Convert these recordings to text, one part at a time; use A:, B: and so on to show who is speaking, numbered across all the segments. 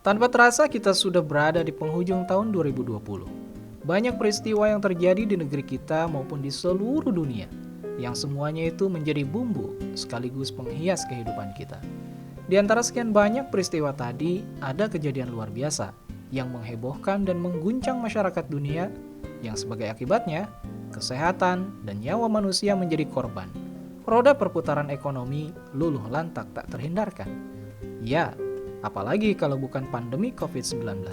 A: Tanpa terasa kita sudah berada di penghujung tahun 2020. Banyak peristiwa yang terjadi di negeri kita maupun di seluruh dunia, yang semuanya itu menjadi bumbu sekaligus penghias kehidupan kita. Di antara sekian banyak peristiwa tadi, ada kejadian luar biasa yang menghebohkan dan mengguncang masyarakat dunia, yang sebagai akibatnya, kesehatan dan nyawa manusia menjadi korban. Roda perputaran ekonomi luluh lantak tak terhindarkan. Ya, apalagi kalau bukan pandemi COVID-19.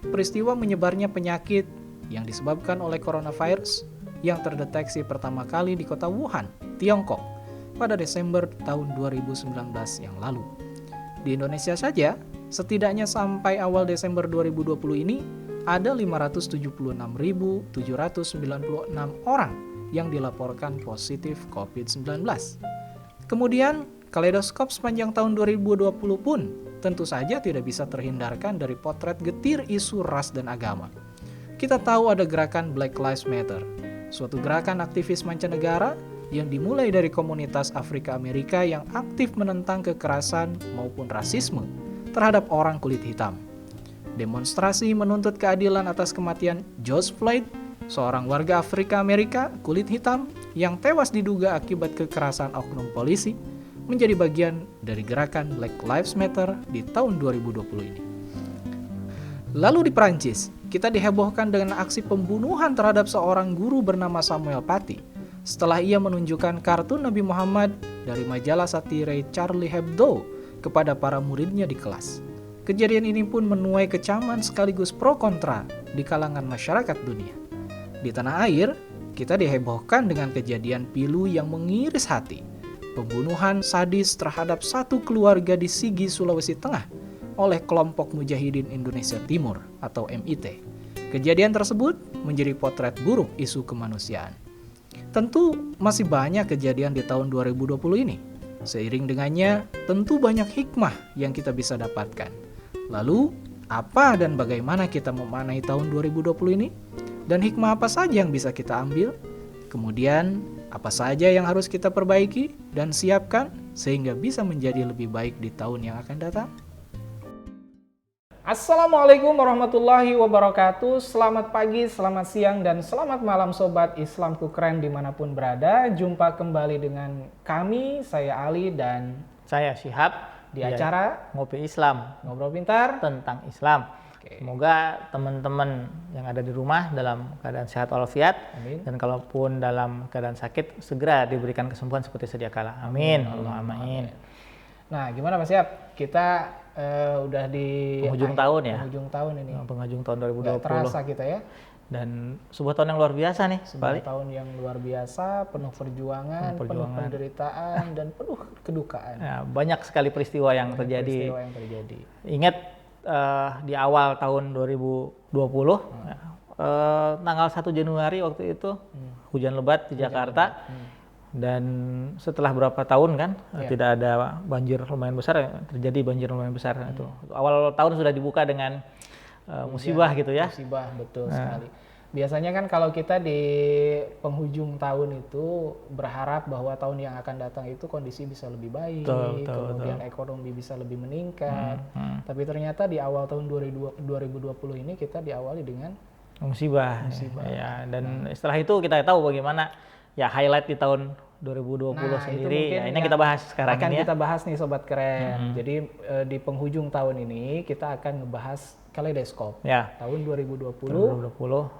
A: Peristiwa menyebarnya penyakit yang disebabkan oleh coronavirus yang terdeteksi pertama kali di kota Wuhan, Tiongkok, pada Desember tahun 2019 yang lalu. Di Indonesia saja, setidaknya sampai awal Desember 2020 ini, ada 576.796 orang yang dilaporkan positif COVID-19. Kemudian, kaleidoskop sepanjang tahun 2020 pun tentu saja tidak bisa terhindarkan dari potret getir isu ras dan agama. Kita tahu ada gerakan Black Lives Matter, suatu gerakan aktivis mancanegara yang dimulai dari komunitas Afrika Amerika yang aktif menentang kekerasan maupun rasisme terhadap orang kulit hitam. Demonstrasi menuntut keadilan atas kematian George Floyd, seorang warga Afrika Amerika kulit hitam yang tewas diduga akibat kekerasan oknum polisi, menjadi bagian dari gerakan Black Lives Matter di tahun 2020 ini. Lalu di Prancis, kita dihebohkan dengan aksi pembunuhan terhadap seorang guru bernama Samuel Paty setelah ia menunjukkan kartun Nabi Muhammad dari majalah satire Charlie Hebdo kepada para muridnya di kelas. Kejadian ini pun menuai kecaman sekaligus pro kontra di kalangan masyarakat dunia. Di tanah air, kita dihebohkan dengan kejadian pilu yang mengiris hati. Pembunuhan sadis terhadap satu keluarga di Sigi, Sulawesi Tengah oleh kelompok Mujahidin Indonesia Timur atau MIT. Kejadian tersebut menjadi potret buruk isu kemanusiaan. Tentu masih banyak kejadian di tahun 2020 ini. Seiring dengannya, tentu banyak hikmah yang kita bisa dapatkan. Lalu, apa dan bagaimana kita memaknai tahun 2020 ini? Dan hikmah apa saja yang bisa kita ambil? Kemudian, apa saja yang harus kita perbaiki dan siapkan sehingga bisa menjadi lebih baik di tahun yang akan datang? Assalamualaikum warahmatullahi wabarakatuh. Selamat pagi, selamat siang, dan selamat malam Sobat Islamku Keren dimanapun berada. Jumpa kembali dengan kami, saya Ali dan
B: saya Syihab
A: di acara
B: Ngopi Islam,
A: Ngobrol Pintar
B: tentang Islam.
A: Oke.
B: Semoga teman-teman yang ada di rumah dalam keadaan sehat walafiat.
A: Amin.
B: Dan kalaupun dalam keadaan sakit segera diberikan kesembuhan seperti sedia kala. Amin. Allahumma amin.
A: Nah, gimana Mas Siap? Kita udah di
B: penghujung tahun ya.
A: Penghujung tahun ini.
B: Penghujung tahun 2020.
A: Gak terasa kita ya.
B: Dan sebuah tahun yang luar biasa nih.
A: Sebuah tahun yang luar biasa, penuh perjuangan, penuh penderitaan, dan penuh kedukaan.
B: Ya, banyak sekali peristiwa yang terjadi. Ingat di awal tahun 2020, tanggal 1 Januari waktu itu, hujan lebat di Jakarta. Dan setelah berapa tahun kan, tidak ada banjir lumayan besar, terjadi banjir lumayan besar. Itu awal tahun sudah dibuka dengan musibah gitu ya.
A: Musibah, betul sekali. Biasanya kan kalau kita di penghujung tahun itu berharap bahwa tahun yang akan datang itu kondisi bisa lebih baik, kemudian ekonomi bisa lebih meningkat. Tapi ternyata di awal tahun 2020 ini kita diawali dengan
B: musibah. Ya, dan setelah itu kita tahu bagaimana ya highlight di tahun 2020 sendiri. Ya, ini yang kita bahas sekarang
A: akan
B: ini ya.
A: Kita bahas nih Sobat Keren. Jadi di penghujung tahun ini kita akan ngebahas kaleidoskop
B: ya.
A: Tahun 2020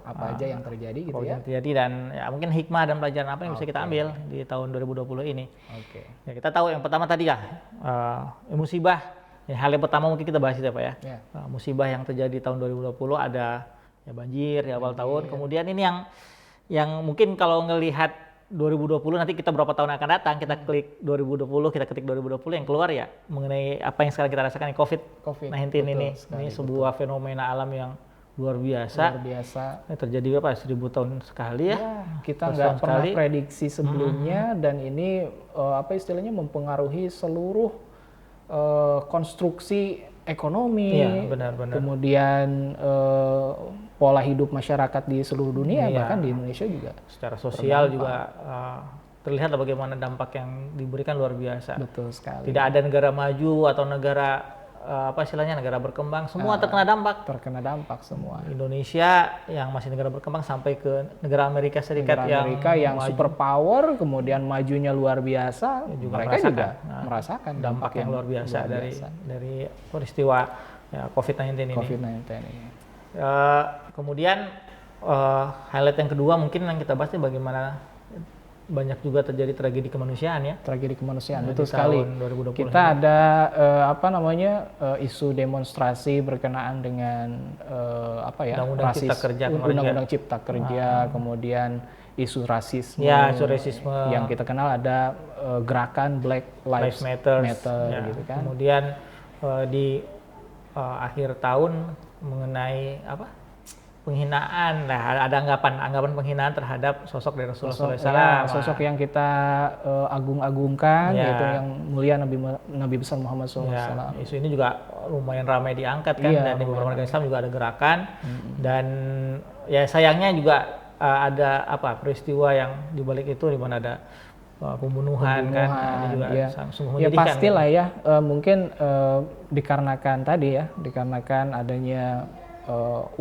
A: apa aja yang terjadi gitu ya.
B: Terjadi dan ya mungkin hikmah dan pelajaran apa yang bisa kita ambil di tahun 2020 ini. Ya, kita tahu yang pertama tadi ya musibah. Ya, hal yang pertama mungkin kita bahas itu Pak ya. Musibah yang terjadi tahun 2020 ada ya banjir di awal tahun. Kemudian ini yang mungkin kalau ngelihat 2020 nanti kita berapa tahun akan datang, kita klik 2020, kita ketik 2020 yang keluar ya mengenai apa yang sekarang kita rasakan COVID-19 ini. Ini sebuah fenomena alam yang luar biasa. Ini terjadi berapa? 1000 tahun sekali ya.
A: Kita nggak pernah prediksi sebelumnya dan ini apa istilahnya mempengaruhi seluruh konstruksi ekonomi, kemudian pola hidup masyarakat di seluruh dunia, bahkan di Indonesia juga.
B: Secara sosial juga terlihat bagaimana dampak yang diberikan luar biasa.
A: Betul sekali.
B: Tidak ada negara maju atau negara apa istilahnya negara berkembang semua terkena dampak.
A: Terkena dampak semua.
B: Indonesia yang masih negara berkembang sampai ke negara Amerika Serikat
A: yang superpower, kemudian majunya luar biasa,
B: juga
A: mereka juga merasakan
B: dampak yang luar biasa dari peristiwa COVID-19 ini. Kemudian highlight yang kedua mungkin yang kita bahas bagaimana banyak juga terjadi tragedi kemanusiaan ya.
A: Tragedi kemanusiaan, betul sekali. Kita ada isu demonstrasi berkenaan dengan Undang-Undang Cipta Kerja, kemudian isu rasisme.
B: Ya, isu rasisme.
A: Yang kita kenal ada gerakan Black Lives Matter
B: ya.
A: gitu kan.
B: Kemudian di akhir tahun mengenai penghinaan, ada anggapan penghinaan terhadap sosok dari Rasulullah SAW.
A: Sosok yang kita agung-agungkan, yaitu yang mulia Nabi besar Muhammad SAW.
B: Ya, isu ini juga lumayan ramai diangkat kan, dan di beberapa negara Islam juga ada gerakan. Dan ya sayangnya juga ada peristiwa yang dibalik itu di mana ada pembunuhan kan, ini juga sungguh menyedihkan.
A: Ya pastilah ya, mungkin dikarenakan adanya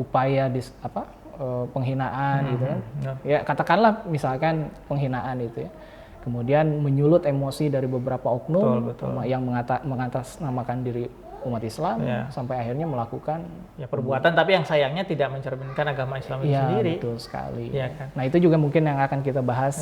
A: upaya penghinaan gitu kan. Ya katakanlah misalkan penghinaan itu ya. Kemudian menyulut emosi dari beberapa oknum yang mengatasnamakan diri umat Islam sampai akhirnya melakukan
B: perbuatan, tapi yang sayangnya tidak mencerminkan agama Islam itu sendiri.
A: Betul sekali.
B: Ya, kan?
A: Nah itu juga mungkin yang akan kita bahas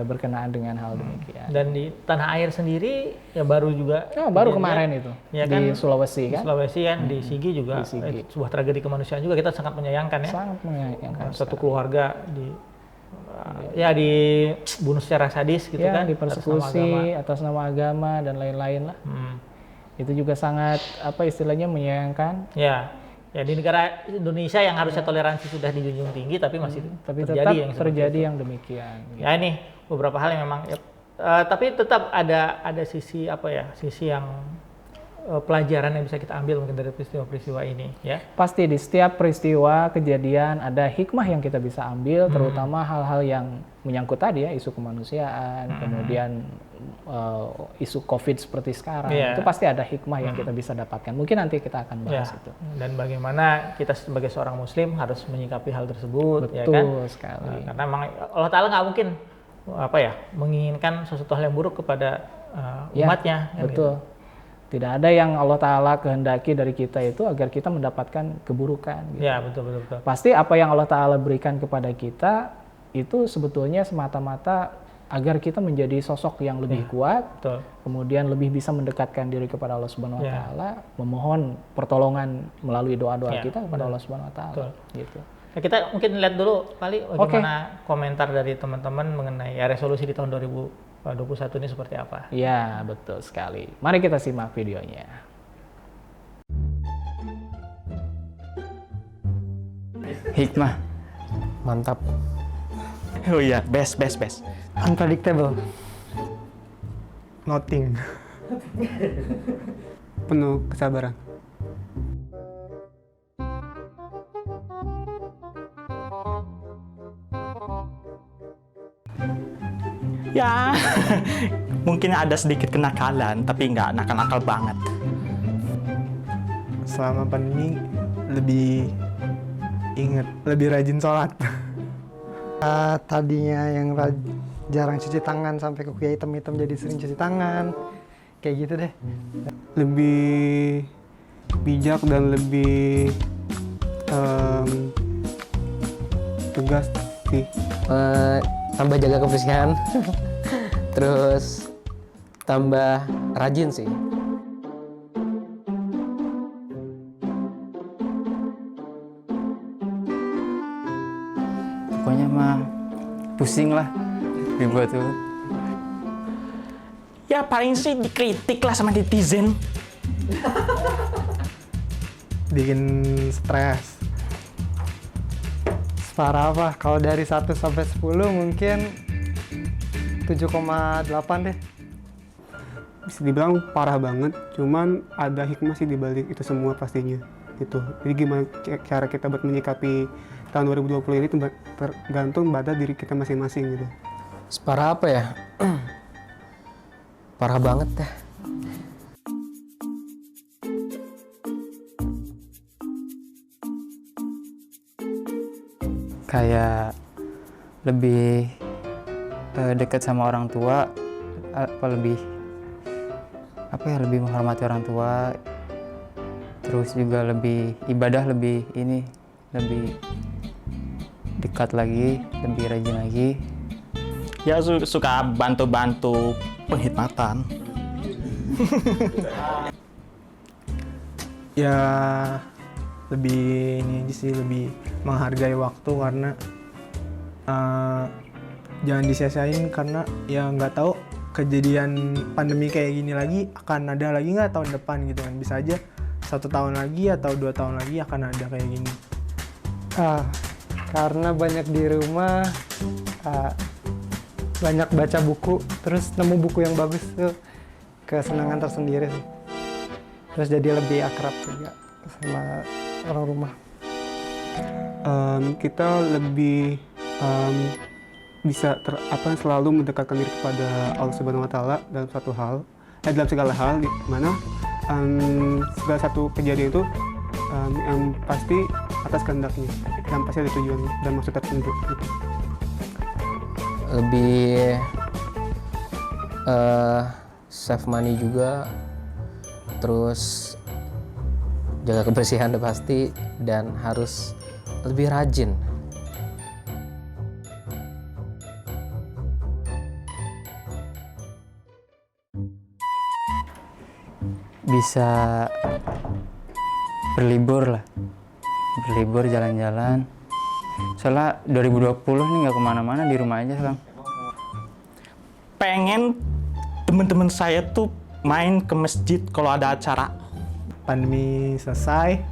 A: berkenaan dengan hal demikian.
B: Dan di tanah air sendiri ya baru juga.
A: Baru kemarin itu di Sulawesi kan.
B: Di Sigi juga sebuah tragedi kemanusiaan juga, kita sangat menyayangkan ya.
A: Sangat menyayangkan.
B: Satu keluarga dibunuh secara sadis gitu kan.
A: Dipersekusi atas nama agama dan lain-lain lah. Itu juga sangat menyayangkan. Ya di negara Indonesia yang harusnya toleransi sudah dijunjung tinggi, tapi masih terjadi yang demikian. Gitu.
B: Ya ini beberapa hal yang memang tapi tetap ada sisi sisi yang pelajaran yang bisa kita ambil mungkin dari peristiwa-peristiwa ini ya.
A: Pasti di setiap peristiwa kejadian ada hikmah yang kita bisa ambil, terutama hal-hal yang menyangkut tadi ya, isu kemanusiaan, kemudian isu COVID seperti sekarang, itu pasti ada hikmah yang kita bisa dapatkan. Mungkin nanti kita akan bahas itu.
B: Dan bagaimana kita sebagai seorang Muslim harus menyikapi hal tersebut.
A: Betul
B: ya kan?
A: Sekali.
B: Karena memang Allah Ta'ala nggak mungkin menginginkan sesuatu hal yang buruk kepada umatnya.
A: Betul. Gitu. Tidak ada yang Allah Ta'ala kehendaki dari kita itu agar kita mendapatkan keburukan. Gitu.
B: Ya, betul.
A: Pasti apa yang Allah Ta'ala berikan kepada kita itu sebetulnya semata-mata agar kita menjadi sosok yang lebih kuat, kemudian lebih bisa mendekatkan diri kepada Allah Subhanahu Wa Ta'ala, memohon pertolongan melalui doa-doa kita kepada Allah Subhanahu Wa Ta'ala. Gitu.
B: Nah, kita mungkin lihat dulu kali bagaimana komentar dari teman-teman mengenai resolusi di tahun 2021 ini seperti apa.
A: Ya, betul sekali. Mari kita simak videonya.
C: Hikmah.
D: Mantap.
C: Oh iya, best.
D: Unpredictable. Nothing. Penuh kesabaran.
C: Ya, mungkin ada sedikit kenakalan, tapi nggak nakal-nakal banget.
D: Selama pandemi lebih rajin sholat. Tadinya yang jarang cuci tangan sampai kuku hitam-hitam jadi sering cuci tangan. Kayak gitu deh. Lebih bijak dan lebih tegas sih.
E: Tambah jaga kebersihan, terus tambah rajin sih.
C: Pokoknya mah pusing lah dibuat tuh. Ya paling sih dikritik lah sama netizen.
D: Bikin stres. Separah apa? Kalau dari 1 sampai 10 mungkin 7,8 deh. Bisa dibilang parah banget, cuman ada hikmah sih dibalik itu semua pastinya. Gitu. Jadi gimana cara kita buat menyikapi tahun 2020 ini tergantung pada diri kita masing-masing gitu.
E: Separah apa ya? Parah banget dah.
F: kayak lebih dekat sama orang tua, lebih menghormati orang tua, terus juga lebih ibadah, lebih dekat lagi, lebih rajin lagi.
C: Ya suka bantu-bantu penghormatan.
G: Ya lebih ini aja sih, lebih menghargai waktu karena jangan disia-siain, karena ya nggak tahu kejadian pandemi kayak gini lagi akan ada lagi nggak tahun depan gitu kan. Bisa aja 1 tahun lagi atau 2 tahun lagi akan ada kayak gini.
H: Karena banyak di rumah, banyak baca buku, terus nemu buku yang bagus tuh kesenangan tersendiri sih. Terus jadi lebih akrab juga sama orang rumah.
D: Kita lebih bisa selalu mendekatkan diri kepada Allah Subhanahu Wa Taala dalam dalam segala hal, di mana segala satu kejadian itu yang pasti atas kehendaknya, yang pasti ada tujuan dan maksud tertentu gitu.
E: Lebih save money juga, terus jaga kebersihan udah pasti, dan harus lebih rajin.
F: Bisa berlibur lah, jalan-jalan. Soalnya 2020 nih nggak kemana-mana, di rumah aja sekarang.
C: Pengen teman-teman saya tuh main ke masjid kalau ada acara.
G: Pandemi selesai,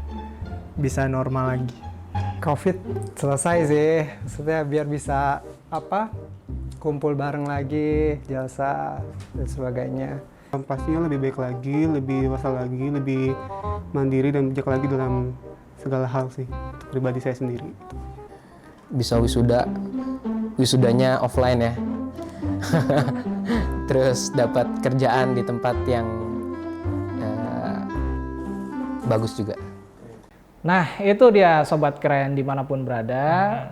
G: bisa normal lagi.
H: Covid selesai sih, maksudnya biar bisa kumpul bareng lagi, jalsa dan sebagainya.
D: Pastinya lebih baik lagi, lebih dewasa lagi, lebih mandiri dan bijak lagi dalam segala hal sih, untuk pribadi saya sendiri.
E: Bisa wisudanya offline ya. Terus dapat kerjaan di tempat yang bagus juga.
A: Nah, itu dia Sobat Keren dimanapun berada.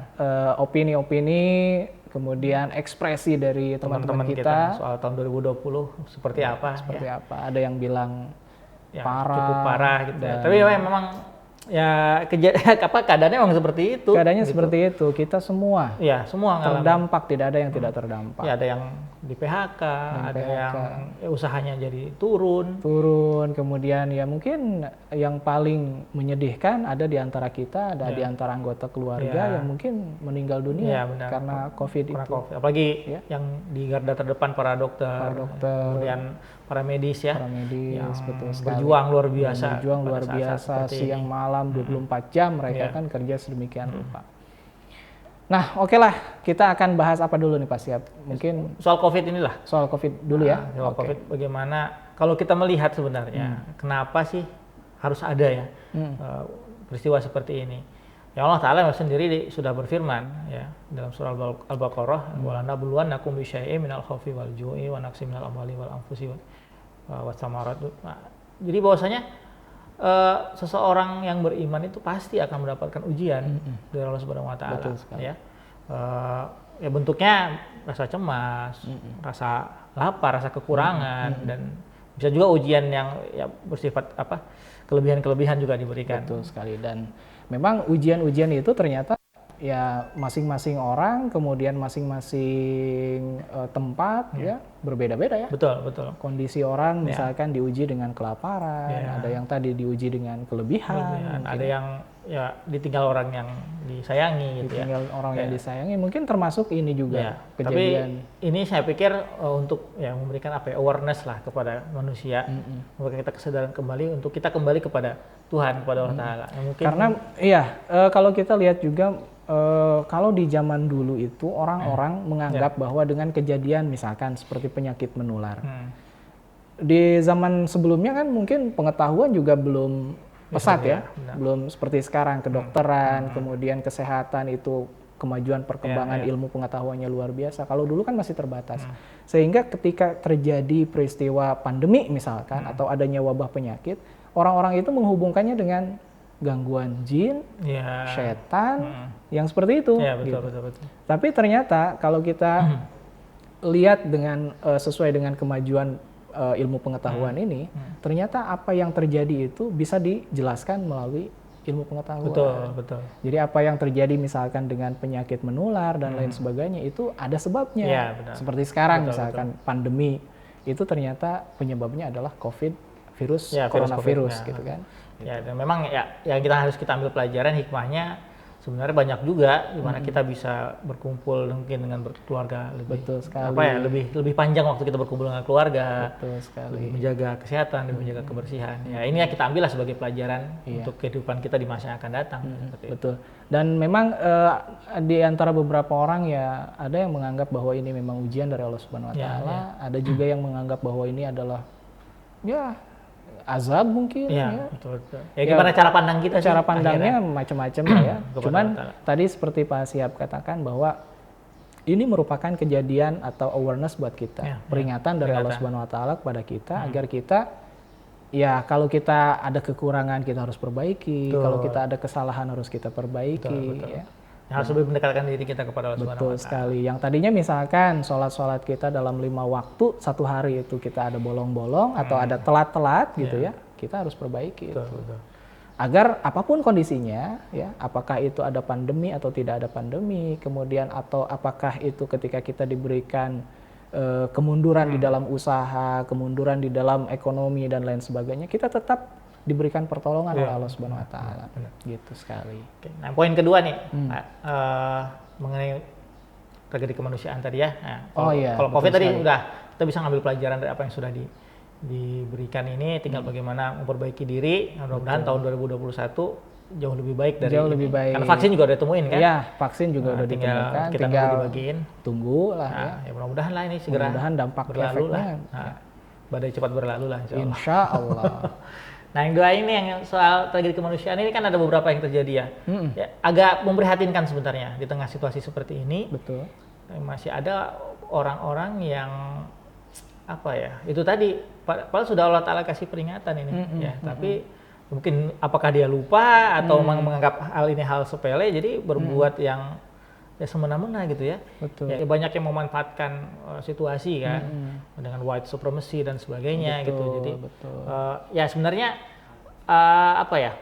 A: Opini-opini, kemudian ekspresi dari teman-teman kita
B: soal tahun 2020 seperti apa?
A: Seperti apa? Ada yang bilang
B: Ya,
A: parah,
B: cukup parah gitu. Tapi memang ya keadaannya memang seperti itu.
A: Keadaannya
B: gitu.
A: seperti itu. Kita semua
B: ya semua
A: terdampak, tidak ada yang tidak terdampak.
B: Ya, ada yang di PHK, ada yang usahanya jadi turun,
A: kemudian ya mungkin yang paling menyedihkan ada di antara kita, ada di antara anggota keluarga yang mungkin meninggal dunia karena COVID itu.
B: Apalagi yang di garda terdepan para dokter, kemudian para medis yang
A: betul sekali.
B: berjuang luar biasa.
A: Berjuang luar biasa, siang malam 24 jam mereka kan kerja sedemikian rupa. Nah, oke lah, kita akan bahas apa dulu nih Pak Siap? Mungkin
B: soal COVID inilah.
A: Soal COVID dulu ya.
B: Soal COVID bagaimana, kalau kita melihat sebenarnya, kenapa sih harus ada ya peristiwa seperti ini? Ya Allah Ta'ala sendiri sudah berfirman ya dalam surah Al-Baqarah, wa lanabluwannakum bisyai'in minal khaufi wal ju'i wa naqsin minal amwali wal anfusi was samarat. Jadi bahwasanya seseorang yang beriman itu pasti akan mendapatkan ujian dari Allah Subhanahu wa Ta'ala. Ya. Ya bentuknya rasa cemas, rasa lapar, rasa kekurangan, dan bisa juga ujian yang ya bersifat kelebihan-kelebihan juga diberikan.
A: Betul sekali. Dan memang ujian-ujian itu ternyata ya masing-masing orang, kemudian masing-masing tempat ya berbeda-beda ya.
B: Betul.
A: Kondisi orang misalkan diuji dengan kelaparan, ada yang tadi diuji dengan kelebihan,
B: ada yang ya ditinggal orang yang disayangi gitu
A: ditinggal orang yang disayangi, mungkin termasuk ini juga kejadian.
B: Tapi ini saya pikir untuk memberikan awareness lah kepada manusia, memberikan kita kesadaran kembali untuk kita kembali kepada Tuhan, kepada Allah Ta'ala. Karena
A: kalau kita lihat juga kalau di zaman dulu itu orang-orang menganggap bahwa dengan kejadian misalkan seperti penyakit menular, di zaman sebelumnya kan mungkin pengetahuan juga belum pesat belum seperti sekarang, kedokteran, kemudian kesehatan itu kemajuan perkembangan ilmu pengetahuannya luar biasa. Kalau dulu kan masih terbatas, sehingga ketika terjadi peristiwa pandemi misalkan atau adanya wabah penyakit, orang-orang itu menghubungkannya dengan gangguan jin,
B: Ya.
A: setan, yang seperti itu.
B: Ya, betul,
A: gitu.
B: betul.
A: Tapi ternyata kalau kita lihat dengan sesuai dengan kemajuan ilmu pengetahuan ini, ternyata apa yang terjadi itu bisa dijelaskan melalui ilmu pengetahuan.
B: Betul, betul.
A: Jadi apa yang terjadi misalkan dengan penyakit menular dan lain sebagainya itu ada sebabnya.
B: Ya, benar.
A: Seperti sekarang
B: Betul,
A: misalkan pandemi itu ternyata penyebabnya adalah virus
B: Ya,
A: coronavirus
B: COVID,
A: gitu kan.
B: Ya, dan memang ya yang harus kita ambil pelajaran hikmahnya sebenarnya banyak juga di mana kita bisa berkumpul mungkin dengan berkeluarga lebih
A: Betul sekali.
B: apa ya lebih panjang waktu kita berkumpul dengan keluarga,
A: Betul sekali.
B: lebih menjaga kesehatan, lebih menjaga kebersihan. Ya ini ya kita ambillah sebagai pelajaran
A: Iya.
B: untuk kehidupan kita di masa yang akan datang. Seperti itu.
A: Betul. Dan memang di antara beberapa orang ya ada yang menganggap bahwa ini memang ujian dari Allah Subhanahu wa
B: Ya,
A: taala, ada juga yang menganggap bahwa ini adalah ya azab mungkin
B: Ya,
A: ya.
B: betul, betul. Ya gimana cara pandang kita sih
A: Cara pandangnya
B: akhirnya?
A: macam-macam lah ya.
B: Kepada
A: Cuman
B: Allah Ta'ala.
A: tadi seperti Pak Siap katakan bahwa ini merupakan kejadian atau awareness buat kita,
B: Ya,
A: peringatan dari Allah
B: peringatan.
A: Subhanahu wa taala kepada kita agar kita ya kalau kita ada kekurangan kita harus perbaiki,
B: Betul.
A: kalau kita ada kesalahan harus kita perbaiki
B: Betul, betul.
A: ya.
B: Ya, harus lebih mendekatkan diri kita kepada Allah Subhanahu
A: Betul
B: wa Ta'ala.
A: sekali. Yang tadinya misalkan sholat kita dalam 5 waktu, satu hari itu kita ada bolong-bolong atau ada telat-telat gitu ya, kita harus perbaiki
B: Betul,
A: itu.
B: betul.
A: Agar apapun kondisinya, ya, apakah itu ada pandemi atau tidak ada pandemi, kemudian atau apakah itu ketika kita diberikan kemunduran di dalam usaha, kemunduran di dalam ekonomi dan lain sebagainya, kita tetap diberikan pertolongan oleh Allah Subhanahu wa taala. Gitu sekali.
B: Oke. Nah, poin kedua nih Pak, mengenai tragedi kemanusiaan tadi ya. Nah,
A: Oh iya,
B: kalau COVID
A: betul
B: tadi
A: sekali.
B: udah kita bisa ngambil pelajaran dari apa yang sudah diberikan ini, tinggal bagaimana memperbaiki diri. Mudah-mudahan tahun 2021 jauh lebih baik dari
A: Jauh
B: ini.
A: lebih baik.
B: Karena vaksin juga udah ditemuin kan.
A: Iya, vaksin juga udah
B: tinggal
A: ditemukan,
B: kita
A: tinggal
B: dibagiin.
A: tunggu lah ya.
B: Nah, ya mudah-mudahan lah ini segera
A: Mudah-mudahan dampak
B: berlalu lah.
A: efeknya,
B: Nah, badai cepat berlalu lah insya Allah.
A: Insya Allah.
B: Nah, yang dua ini yang soal tragedi kemanusiaan ini kan ada beberapa yang terjadi ya. Ya, agak memprihatinkan sebenarnya di tengah situasi seperti ini.
A: Betul.
B: Masih ada orang-orang yang apa ya? Itu tadi padahal sudah Allah Ta'ala kasih peringatan ini ya, tapi mungkin apakah dia lupa atau menganggap hal ini hal sepele jadi berbuat yang ya semena-mena gitu ya.
A: Betul.
B: Ya, banyak yang memanfaatkan situasi kan dengan white supremacy dan sebagainya gitu. Jadi ya sebenarnya apa ya?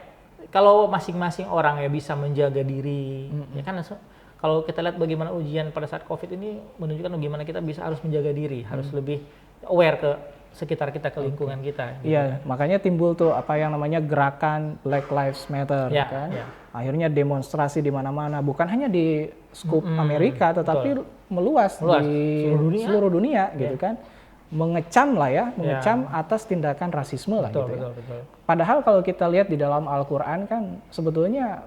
B: Kalau masing-masing orang ya bisa menjaga diri, ya kan kalau kita lihat bagaimana ujian pada saat COVID ini menunjukkan bagaimana kita harus menjaga diri, harus lebih aware ke sekitar kita, ke lingkungan kita. Gitu.
A: Iya, makanya timbul tuh apa yang namanya gerakan Black Lives Matter,
B: Ya,
A: kan?
B: ya.
A: Akhirnya demonstrasi di mana-mana, bukan hanya di skup Amerika, tetapi meluas
B: Meluas,
A: di
B: seluruh dunia.
A: gitu kan? Mengecam lah ya, mengecam atas tindakan rasisme lah
B: Betul,
A: gitu ya.
B: betul.
A: Padahal kalau kita lihat di dalam Al-Quran kan sebetulnya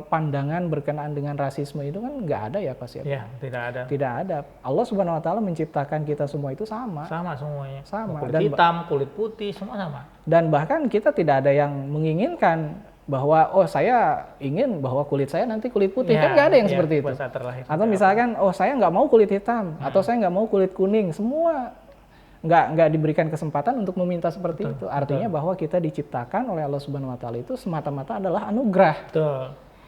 A: pandangan berkenaan dengan rasisme itu kan nggak ada ya Pak Siap?
B: Ya, tidak ada.
A: Tidak ada. Allah Subhanahu Wa Taala menciptakan kita semua itu sama.
B: Sama semuanya.
A: Sama.
B: Kulit
A: Dan
B: hitam, kulit putih, semua sama.
A: Dan bahkan kita tidak ada yang menginginkan bahwa oh saya ingin bahwa kulit saya nanti kulit putih, kan nggak ada yang seperti itu. Atau misalkan oh saya nggak mau kulit hitam atau saya nggak mau kulit kuning, semua nggak diberikan kesempatan untuk meminta seperti itu. Artinya bahwa kita diciptakan oleh Allah Subhanahu Wa Taala itu semata-mata adalah anugerah.
B: Betul.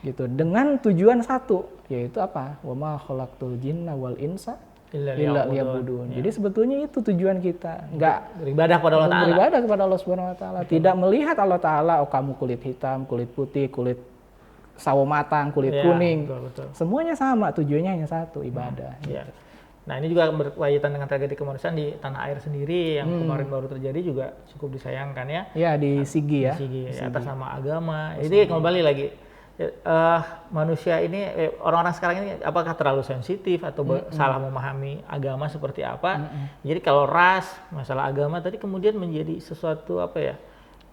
A: Gitu, dengan tujuan satu, yaitu apa? Wa ma khalaqtul jinna wal insa illa liya'budun. Jadi sebetulnya itu tujuan kita, nggak
B: beribadah kepada Allah Ta'ala.
A: Beribadah kepada Allah Subhanahu Wa Taala. Tidak melihat Allah Taala, oh kamu kulit hitam, kulit putih, kulit sawo matang, kulit kuning.
B: Betul.
A: Semuanya sama, tujuannya hanya satu, ibadah.
B: Ya. Nah, ini juga berkaitan dengan tragedi kemanusiaan di tanah air sendiri yang kemarin baru terjadi juga cukup disayangkan ya.
A: Ya di Sigi ya.
B: Di Sigi, atas nama agama. Jadi kembali lagi manusia ini orang-orang sekarang ini apakah terlalu sensitif atau salah memahami agama seperti apa? Jadi kalau ras, masalah agama tadi kemudian menjadi sesuatu apa ya?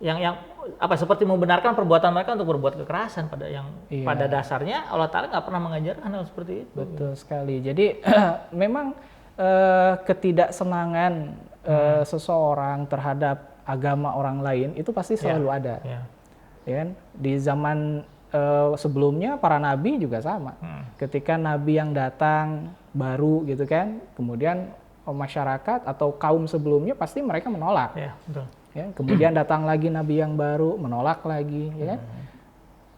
B: Yang apa seperti membenarkan perbuatan mereka untuk berbuat kekerasan pada dasarnya Allah Ta'ala nggak pernah mengajarkan hal seperti itu.
A: Betul sekali. Jadi memang ketidaksenangan seseorang terhadap agama orang lain itu pasti selalu ada. Ya kan? Di zaman sebelumnya para nabi juga sama. Ketika nabi yang datang baru gitu kan, kemudian masyarakat atau kaum sebelumnya pasti mereka menolak.
B: Ya, betul.
A: Ya, kemudian datang lagi nabi yang baru menolak lagi, ya kan?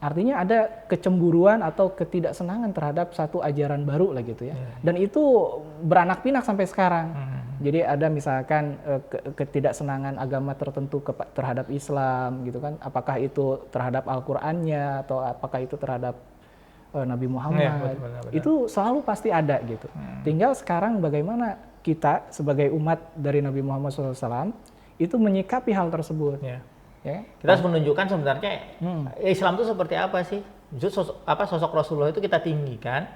A: artinya ada kecemburuan atau ketidaksenangan terhadap satu ajaran baru lah gitu ya. Dan itu beranak pinak sampai sekarang. Jadi ada misalkan ketidaksenangan agama tertentu terhadap Islam gitu kan. Apakah itu terhadap Al-Qur'annya atau apakah itu terhadap Nabi Muhammad. Itu selalu pasti ada gitu. Tinggal sekarang bagaimana kita sebagai umat dari Nabi Muhammad SAW itu menyikapi hal tersebut. Ya.
B: Kita harus menunjukkan sebenarnya Islam itu seperti apa sih? Sosok Rasulullah itu kita tinggikan,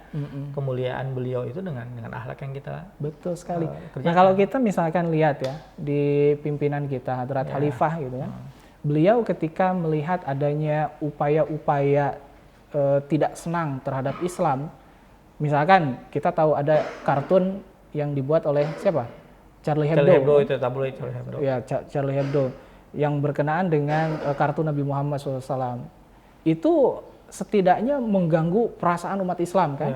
B: kemuliaan beliau itu dengan akhlak yang kita
A: betul sekali. Nah kalau kita misalkan lihat ya di pimpinan kita Hadrat Khalifah gitu kan, beliau ketika melihat adanya upaya-upaya tidak senang terhadap Islam, misalkan kita tahu ada kartun yang dibuat oleh siapa? Charlie Hebdo.
B: Charlie Hebdo itu tabloid Charlie Hebdo.
A: Ya, Charlie Hebdo yang berkenaan dengan kartun Nabi Muhammad SAW. Itu setidaknya mengganggu perasaan umat Islam kan?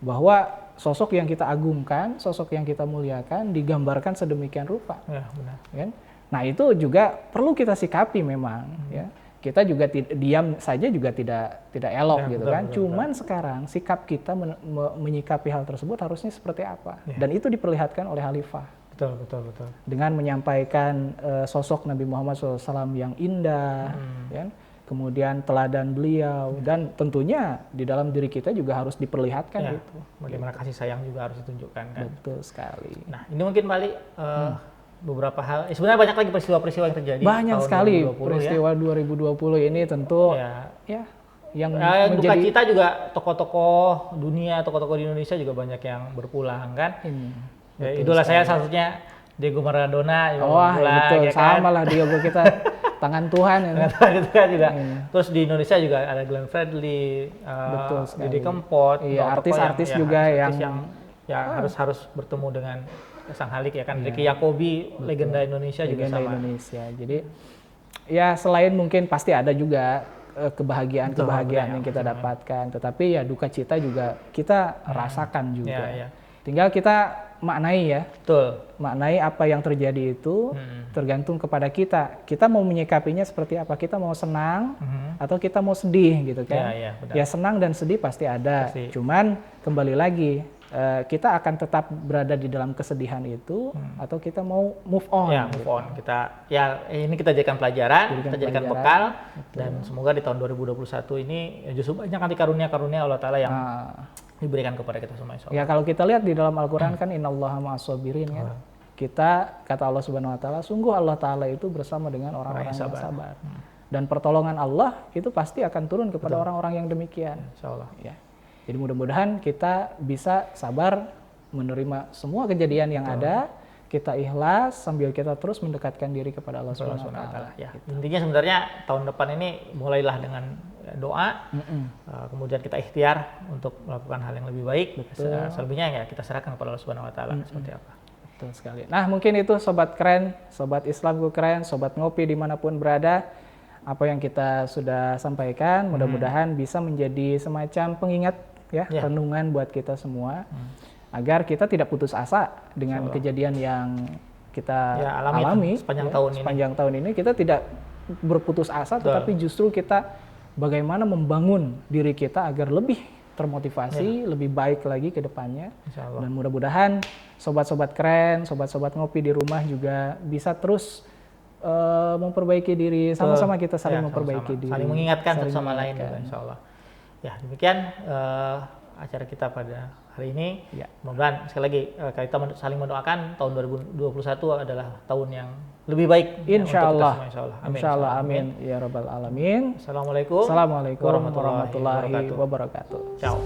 A: Bahwa sosok yang kita agungkan, sosok yang kita muliakan digambarkan sedemikian rupa.
B: Benar.
A: Kan? Nah, itu juga perlu kita sikapi memang ya. Kita juga diam saja juga tidak elok gitu kan. Cuman sekarang sikap kita menyikapi hal tersebut harusnya seperti apa? Dan itu diperlihatkan oleh Khalifah.
B: Betul.
A: Dengan menyampaikan sosok Nabi Muhammad SAW yang indah, ya, kemudian teladan beliau, dan tentunya di dalam diri kita juga harus diperlihatkan gitu.
B: Bagaimana kasih sayang juga harus ditunjukkan kan.
A: Betul sekali.
B: Nah ini mungkin Bali beberapa hal, sebenarnya banyak lagi peristiwa-peristiwa yang terjadi.
A: Banyak
B: tahun
A: sekali
B: 2020,
A: peristiwa 2020 ini tentu yang
B: duka
A: menjadi
B: cita juga tokoh-tokoh dunia, tokoh-tokoh di Indonesia juga banyak yang berpulang kan. Idola saya salah satunya Diego Maradona juga berpulang.
A: Betul,
B: ya kan?
A: sama lah Diego kita tangan Tuhan ya.
B: Gitu kan juga. Terus di Indonesia juga ada Glenn Fredly, Didi Kempot,
A: artis-artis juga yang
B: harus bertemu dengan Sang Halik ya kan. Ricky Yakobi, legenda Indonesia juga sama.
A: Indonesia. Jadi ya selain mungkin pasti ada juga kebahagiaan yang kita dapatkan, tetapi ya duka cita juga kita rasakan juga. Tinggal kita maknai ya.
B: Betul.
A: Maknai apa yang terjadi itu tergantung kepada kita. Kita mau menyikapinya seperti apa? Kita mau senang atau kita mau sedih gitu kan? Ya senang dan sedih pasti ada. Cuman kembali lagi kita akan tetap berada di dalam kesedihan itu atau kita mau move on.
B: Move on. Ini kita jadikan pelajaran, kita jadikan bekal. Dan semoga di tahun 2021 ini justru banyak nanti karunia-karunia Allah Ta'ala yang diberikan kepada kita semua.
A: Ya kalau kita lihat di dalam Al-Quran kan innallaha ma'as-sabirin kan. Kita, kata Allah Subhanahu Wa Ta'ala, sungguh Allah Ta'ala itu bersama dengan orang-orang yang sabar. Dan pertolongan Allah itu pasti akan turun kepada orang-orang yang demikian.
B: Insya Allah.
A: Ya. Jadi mudah-mudahan kita bisa sabar menerima semua kejadian yang ada, kita ikhlas sambil kita terus mendekatkan diri kepada Allah Subhanahu Wa Ta'ala.
B: Intinya sebenarnya tahun depan ini mulailah dengan doa, kemudian kita ikhtiar untuk melakukan hal yang lebih baik. Selebihnya ya kita serahkan kepada Allah Subhanahu Wa Ta'ala seperti apa.
A: Betul sekali. Nah mungkin itu sobat keren, sobat Islamku keren, sobat ngopi dimanapun berada. Apa yang kita sudah sampaikan mudah-mudahan bisa menjadi semacam pengingat renungan buat kita semua agar kita tidak putus asa dengan kejadian yang kita alami sepanjang tahun ini. Kita tidak berputus asa, tetapi justru kita bagaimana membangun diri kita agar lebih termotivasi, lebih baik lagi ke depannya. Dan mudah-mudahan sobat-sobat keren, sobat-sobat ngopi di rumah juga bisa terus memperbaiki diri, sama-sama kita saling memperbaiki diri,
B: saling mengingatkan satu sama lain juga, insya Allah. Ya demikian acara kita pada hari ini. Mudah-mudahan sekali lagi kita saling mendoakan tahun 2021 adalah tahun yang lebih baik.
A: Insya Allah.
B: Insya Allah.
A: Amin. Ya Rabbal Alamin.
B: Assalamualaikum
A: warahmatullahi wabarakatuh.
B: Ciao.